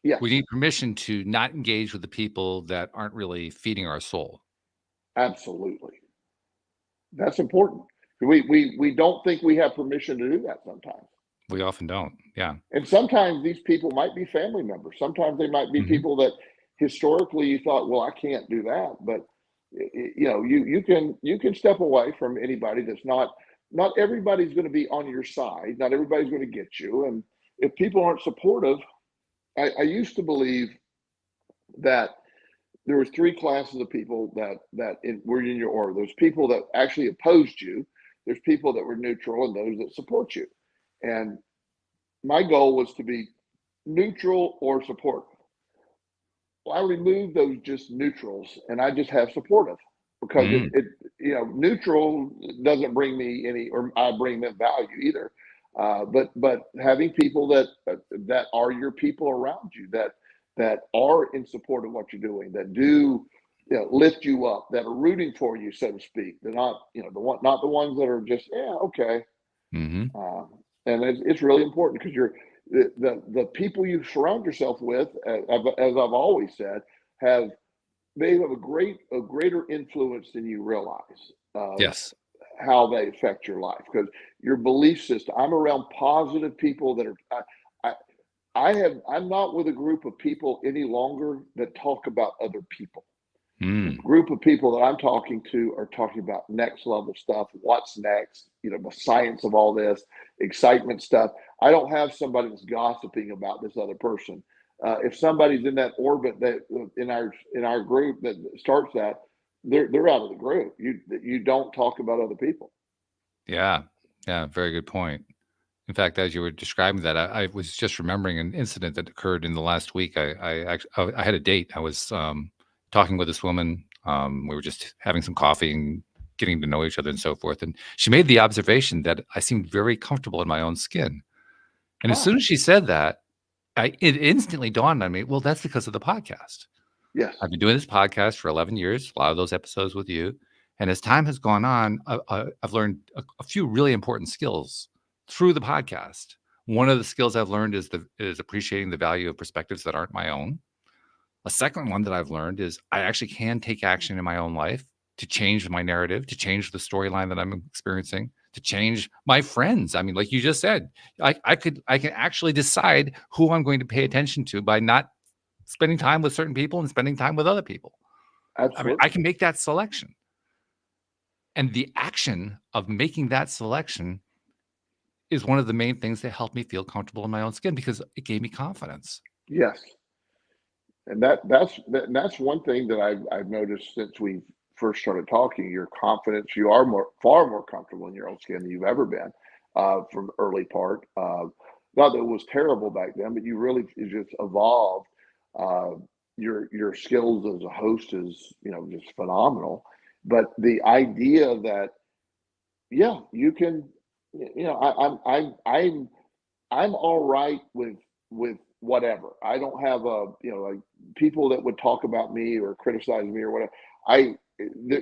Yes, We need permission to not engage with the people that aren't really feeding our soul. absolutely. That's important. We don't think we have permission to do that sometimes. We often don't. Yeah. And sometimes these people might be family members. Sometimes they might be Mhm. people that historically you thought, well, I can't do that. But you can step away from anybody that's not everybody's going to be on your side. Not everybody's going to get you. And if people aren't supportive, I used to believe that there was three classes of people were in your order. There's people that actually opposed you. There's people that were neutral, and those that support you. And my goal was to be neutral or supportive. Well, I removed those just neutrals, and I just have supportive because Mm. neutral doesn't bring me any, or I bring them value either. But having people that are your people around you that are in support of what you're doing, that do lift you up, that are rooting for you, so to speak. They're not not the ones that are just okay. Hmm. And it's really important because the people you surround yourself with, as I've always said, they have a greater influence than you realize of Yes. how they affect your life, because your belief system. I'm around positive people that are. I'm not with a group of people any longer that talk about other people. The Mm. group of people that I'm talking to are talking about next level stuff. What's next? The science of all this, excitement stuff. I don't have somebody that's gossiping about this other person. If somebody's in that orbit that in our group that starts that, they're out of the group. You don't talk about other people. Yeah. Yeah. Very good point. In fact, as you were describing that, I was just remembering an incident that occurred in the last week. I had a date. I was talking with this woman. We were just having some coffee and getting to know each other and so forth. And she made the observation that I seemed very comfortable in my own skin. And as Ah, soon as she said that, it instantly dawned on me, well, that's because of the podcast. yes, I've been doing this podcast for 11 years, a lot of those episodes with you. And as time has gone on, I've learned a few really important skills through the podcast. One of the skills I've learned is appreciating the value of perspectives that aren't my own. A second one that I've learned is I actually can take action in my own life to change my narrative, to change the storyline that I'm experiencing, to change my friends. I mean, like you just said, I can actually decide who I'm going to pay attention to by not spending time with certain people and spending time with other people. I mean, absolutely. I can make that selection. And the action of making that selection is one of the main things that helped me feel comfortable in my own skin because it gave me confidence. Yes. And that's one thing that I've noticed since we first started talking. Your confidence, you are far more comfortable in your own skin than you've ever been from the early part. Not that it was terrible back then, but you really just evolved. Uh, your skills as a host is just phenomenal. But the idea that yeah, you can, I'm all right with whatever. I don't have like people that would talk about me or criticize me or whatever.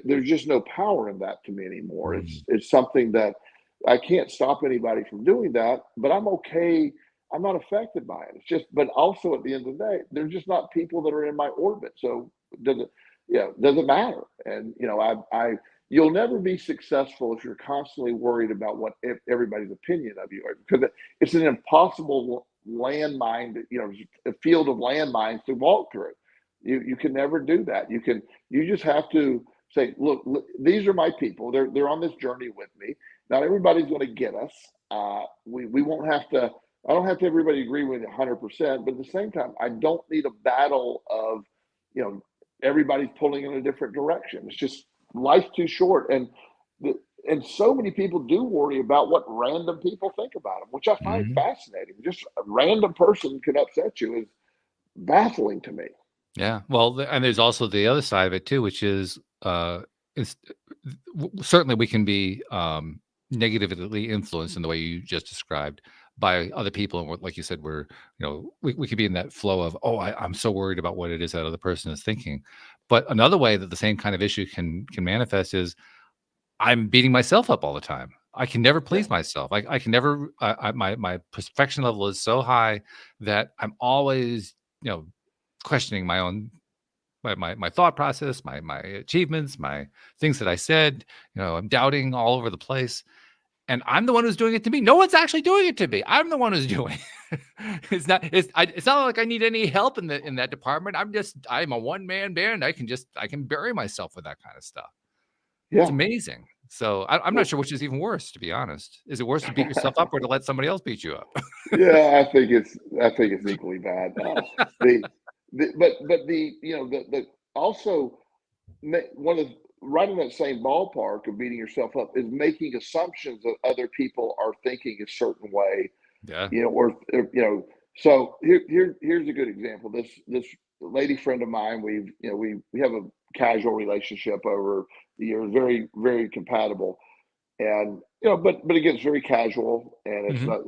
There's just no power in that to me anymore. Mm. It's something that I can't stop anybody from doing that, but I'm okay. I'm not affected by it. It's just, but also at the end of the day, they're just not people that are in my orbit. So doesn't, doesn't matter. And I you'll never be successful if you're constantly worried about what everybody's opinion of you is, because it's an impossible landmine, a field of landmines to walk through. You can never do that. You just have to say, look, these are my people. They're on this journey with me. Not everybody's going to get us. We won't have to. I don't have to everybody agree with it 100%, but at the same time, I don't need a battle of, everybody's pulling in a different direction. It's just life's too short, and so many people do worry about what random people think about them, which I find Mhm. fascinating. Just a random person can upset you is baffling to me. Yeah. Well, and there's also the other side of it too, which is it's, certainly we can be negatively influenced in the way you just described by other people. And like you said, we could be in that flow of, oh, I'm so worried about what it is that other person is thinking. But another way that the same kind of issue can manifest is I'm beating myself up all the time. I can never Yeah, please myself. I can never. My perfection level is so high that I'm always, questioning my own my thought process, my achievements, my things that I said. I'm doubting all over the place, and I'm the one who's doing it to me. No one's actually doing it to me. I'm the one who's doing it. It's not like I need any help in that department. I'm a one man band. I can bury myself with that kind of stuff. It's yeah. amazing. So I'm not Well, sure which is even worse, to be honest. Is it worse to beat yourself up or to let somebody else beat you up? yeah, I think it's equally bad. The, but the also one of right in that same ballpark of beating yourself up is making assumptions that other people are thinking a certain way, Yeah. so here's a good example. This lady friend of mine, we have a casual relationship over the years, very very compatible, and but again, it's very casual, and it's Mhm. not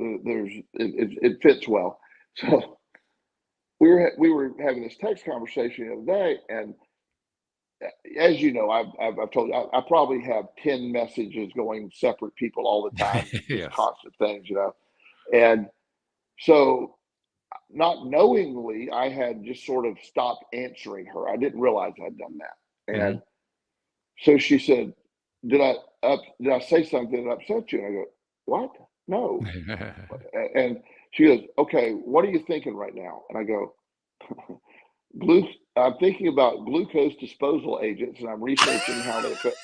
it fits well. So we were having this text conversation the other day, and as you know, I've told you, I probably have 10 messages going separate people all the time, just Yes. constant things, and so not knowingly, I had just sort of stopped answering her. I didn't realize I'd done that. And Mhm. so she said, did I say something that upset you? And I go, what? No. And she goes, okay, what are you thinking right now? And I go, I'm thinking about glucose disposal agents, and I'm researching how they affect.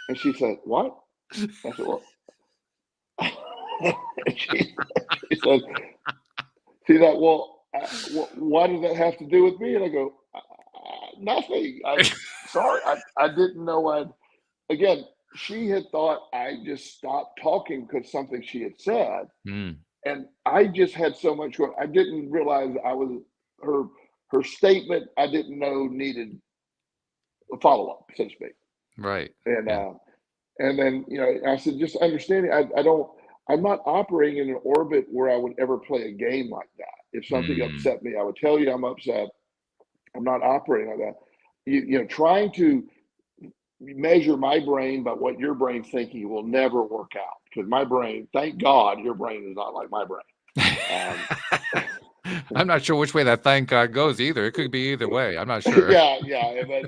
And she said, what? I said, well, and she said, see that? Well, why does that have to do with me? And I go, nothing. Sorry, I didn't know I'd. Again, she had thought I just stopped talking because something she had said, Mm, and I just had so much. I didn't realize I was her her statement. I didn't know needed a follow up, so to speak. right. And Yeah. then I said, just understanding. I don't. I'm not operating in an orbit where I would ever play a game like that. If something Mm, upset me, I would tell you I'm upset. I'm not operating like that. Trying to measure my brain by what your brain's thinking will never work out, because my brain, thank God, your brain is not like my brain. Um, I'm not sure which way that thank God goes either. It could be either way. I'm not sure. yeah, yeah, but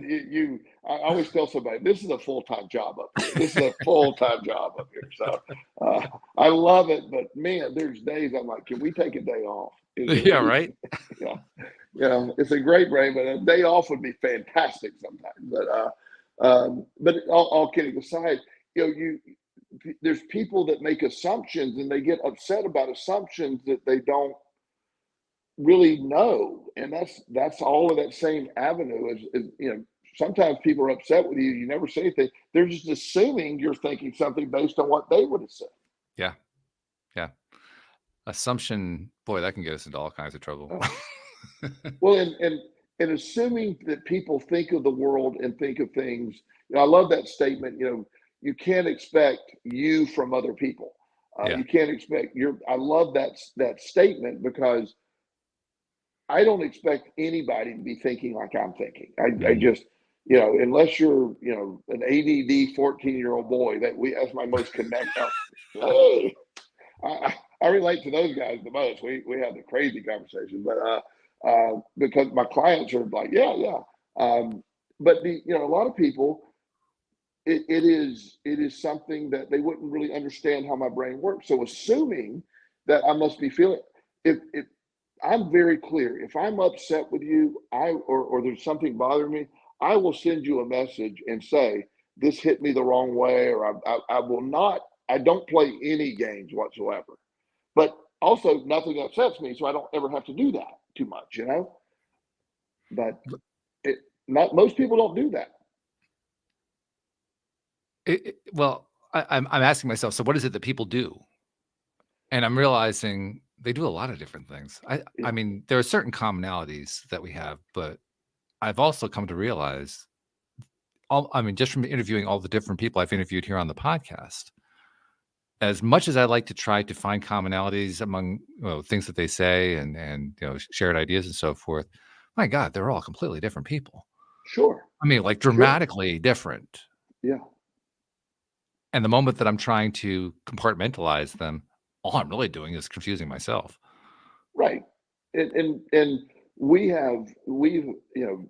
I always tell somebody this is a full time job up here. This is a full time job up here. So uh, I love it, but man, there's days I'm like, can we take a day off? Is there Yeah, any? right? Yeah, it's a great brain, but a day off would be fantastic sometimes. But all kidding aside, you there's people that make assumptions and they get upset about assumptions that they don't really know. And that's all of that same avenue is, you know, sometimes people are upset with you. You never say anything. They're just assuming you're thinking something based on what they would have said. Yeah. Yeah. Assumption, boy, that can get us into all kinds of trouble. Oh. Well, and assuming that people think of the world and think of things, you know, I love that statement. You know, you can't expect you from other people. Yeah. You can't expect I love that statement because I don't expect anybody to be thinking like I'm thinking. I just, you know, unless you're, you know, an ADD 14-year-old boy that's my most connect. Hey, I relate to those guys the most. We have the crazy conversations, but because my clients are like, yeah. But you know, a lot of people, it is something that they wouldn't really understand how my brain works. So assuming that I must be feeling, if I'm very clear, if I'm upset with you, or there's something bothering me, I will send you a message and say this hit me the wrong way, or I will not. I don't play any games whatsoever. But also, nothing upsets me, so I don't ever have to do that too much, you know. But not most people don't do that. Well, I'm asking myself, so what is it that people do? And I'm realizing they do a lot of different things. I mean, there are certain commonalities that we have, but I've also come to realize, I mean, just from interviewing all the different people I've interviewed here on the podcast, as much as I like to try to find commonalities among things that they say and you know, shared ideas and so forth, my God, they're all completely different people. Sure. I mean, like dramatically different. Yeah. And the moment that I'm trying to compartmentalize them, all I'm really doing is confusing myself. Right. And we've you know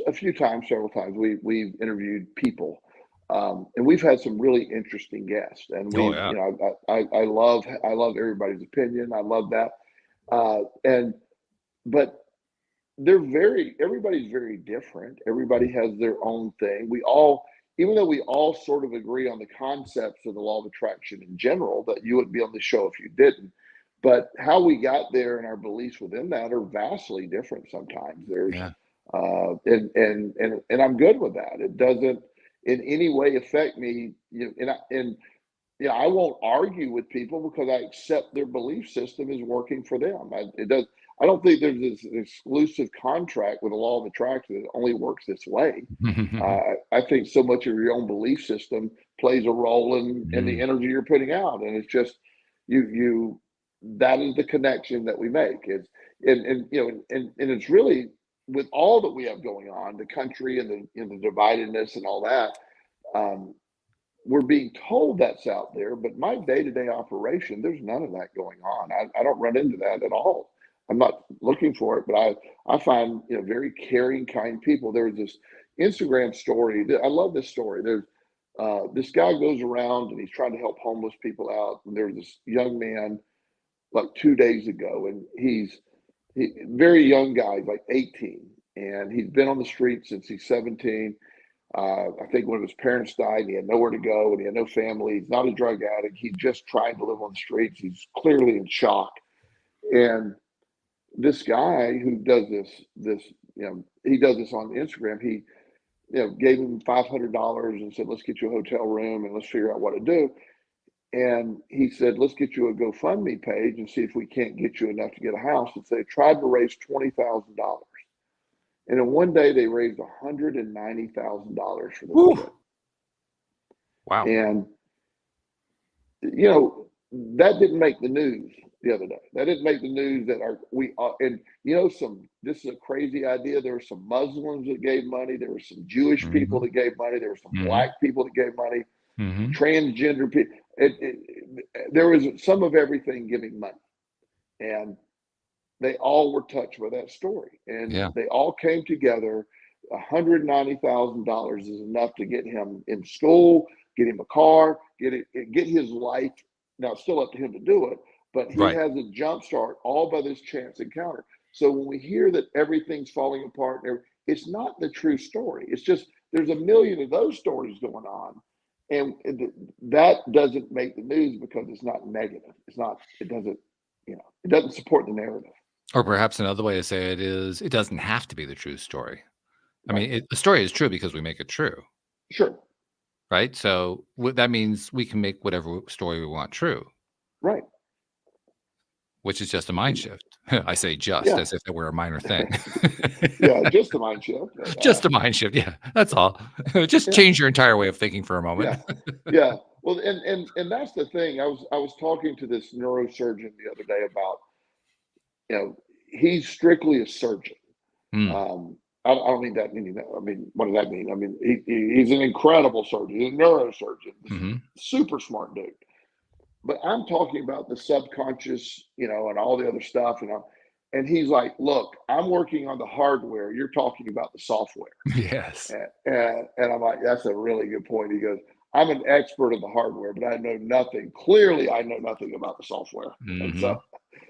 a few times, several times we've interviewed people, and we've had some really interesting guests. And Oh yeah. you know, I love everybody's opinion. I love that. But everybody's very different. Everybody has their own thing. Even though we all sort of agree on the concepts of the law of attraction in general, that you wouldn't be on the show if you didn't. But how we got there and our beliefs within that are vastly different sometimes. There's Yeah. and I'm good with that. It doesn't in any way affect me. You know, and yeah, I won't argue with people because I accept their belief system is working for them. It does. I don't think there's this exclusive contract with the law of attraction that only works this way. I think so much of your own belief system plays a role in the energy you're putting out, and it's just you that is the connection that we make. And you know, and it's really with all that we have going on, the country and the dividedness and all that. We're being told that's out there, but my day-to-day operation, there's none of that going on. I don't run into that at all. I'm not looking for it, but I find, you know, very caring, kind people. There was this Instagram story. I love this story. There's this guy goes around and he's trying to help homeless people out. And there's this young man like 2 days ago, and he very young guy, like 18, and he's been on the street since he's 17. I think one of his parents died, and he had nowhere to go, and he had no family. He's not a drug addict. He just tried to live on the streets. He's clearly in shock. And this guy who does this, you know, he does this on Instagram. He, you know, gave him $500 and said, "Let's get you a hotel room and let's figure out what to do." And he said, "Let's get you a GoFundMe page and see if we can't get you enough to get a house." And so they tried to raise $20,000. And in one day, they raised $190,000 for the kid. Wow. And, you know, that didn't make the news the other day. That didn't make the news that and you know, this is a crazy idea. There were some Muslims that gave money. There were some Jewish people that gave money. There were some black people that gave money, transgender people. There was some of everything giving money. And they all were touched by that story, and they all came together. $190,000 is enough to get him in school, get him a car, get his life. Now it's still up to him to do it, but he has a jump start all by this chance encounter. So when we hear that everything's falling apart, it's not the true story. It's just there's a million of those stories going on, and that doesn't make the news because it's not negative. It's not. It doesn't. It doesn't support the narrative. Or perhaps another way to say it is, it doesn't have to be the true story. I Right. mean, the story is true because we make it true, Sure. right? So that means we can make whatever story we want true, Right. which is just a mind shift. I say just Yeah. as if it were a minor thing. Yeah. Just a mind shift. Just a mind shift. Yeah, that's all. Just Yeah. change your entire way of thinking for a moment. Yeah. Yeah. Well, and that's the thing. I was talking to this neurosurgeon the other day about, he's strictly a surgeon. Hmm. I don't mean that meaning. I mean, what does that mean? I mean, he's an incredible surgeon, he's a neurosurgeon, hmm super smart dude. But I'm talking about the subconscious, and all the other stuff, and he's like, look, I'm working on the hardware. You're talking about the software. Yes. And I'm like, that's a really good point. He goes, I'm an expert of the hardware, but I know nothing. Clearly, I know nothing about the software. And hmm so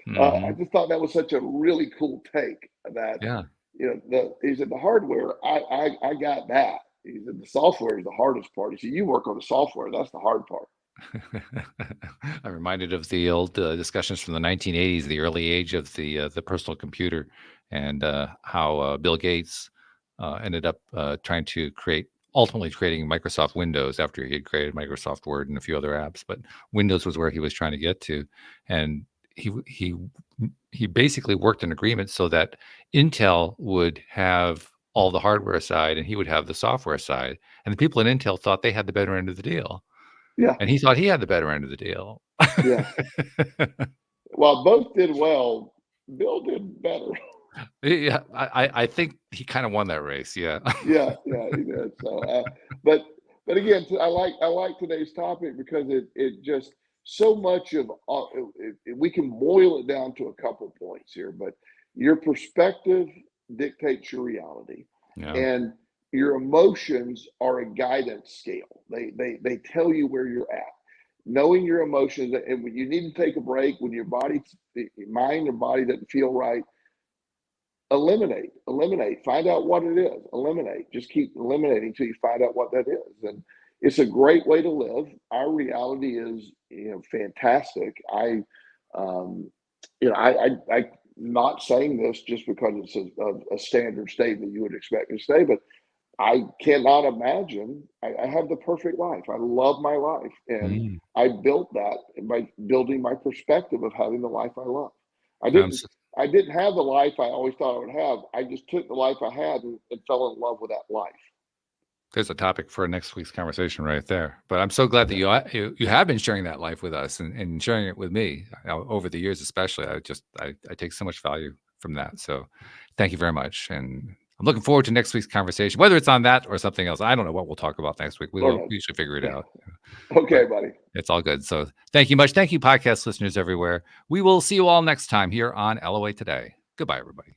hmm I just thought that was such a really cool take that, Yeah. he said, the hardware, I got that. He said, the software is the hardest part. He said, you work on the software. That's the hard part. I'm reminded of the old discussions from the 1980s, the early age of the personal computer, and how Bill Gates ended up trying to ultimately creating Microsoft Windows after he had created Microsoft Word and a few other apps. But Windows was where he was trying to get to, and he basically worked an agreement so that Intel would have all the hardware side and he would have the software side, and the people at Intel thought they had the better end of the deal. Yeah. And he thought he had the better end of the deal. Yeah. While both did well, Bill did better. Yeah, I think he kind of won that race. Yeah. Yeah, he did. So, but again, I like today's topic because it just so much of we can boil it down to a couple points here. But your perspective dictates your reality, Yeah. and your emotions are a guidance scale. They tell you where you're at. Knowing your emotions, and when you need to take a break, when your mind and body doesn't feel right, eliminate, find out what it is, eliminate, just keep eliminating till you find out what that is. And it's a great way to live. Our reality is, fantastic. I'm not saying this just because it's a standard statement you would expect me to say, but I cannot imagine. I have the perfect life. I love my life, and Mm. I built that by building my perspective of having the life I love. I Abs- didn't have the life I always thought I would have. I just took the life I had and fell in love with that life. There's a topic for next week's conversation right there. But I'm so glad that you have been sharing that life with us and sharing it with me over the years, especially. I take so much value from that. So thank you very much. And I'm looking forward to next week's conversation, whether it's on that or something else. I don't know what we'll talk about next week. We should figure it out. Okay, buddy. It's all good. So thank you much. Thank you, podcast listeners everywhere. We will see you all next time here on LOA Today. Goodbye, everybody.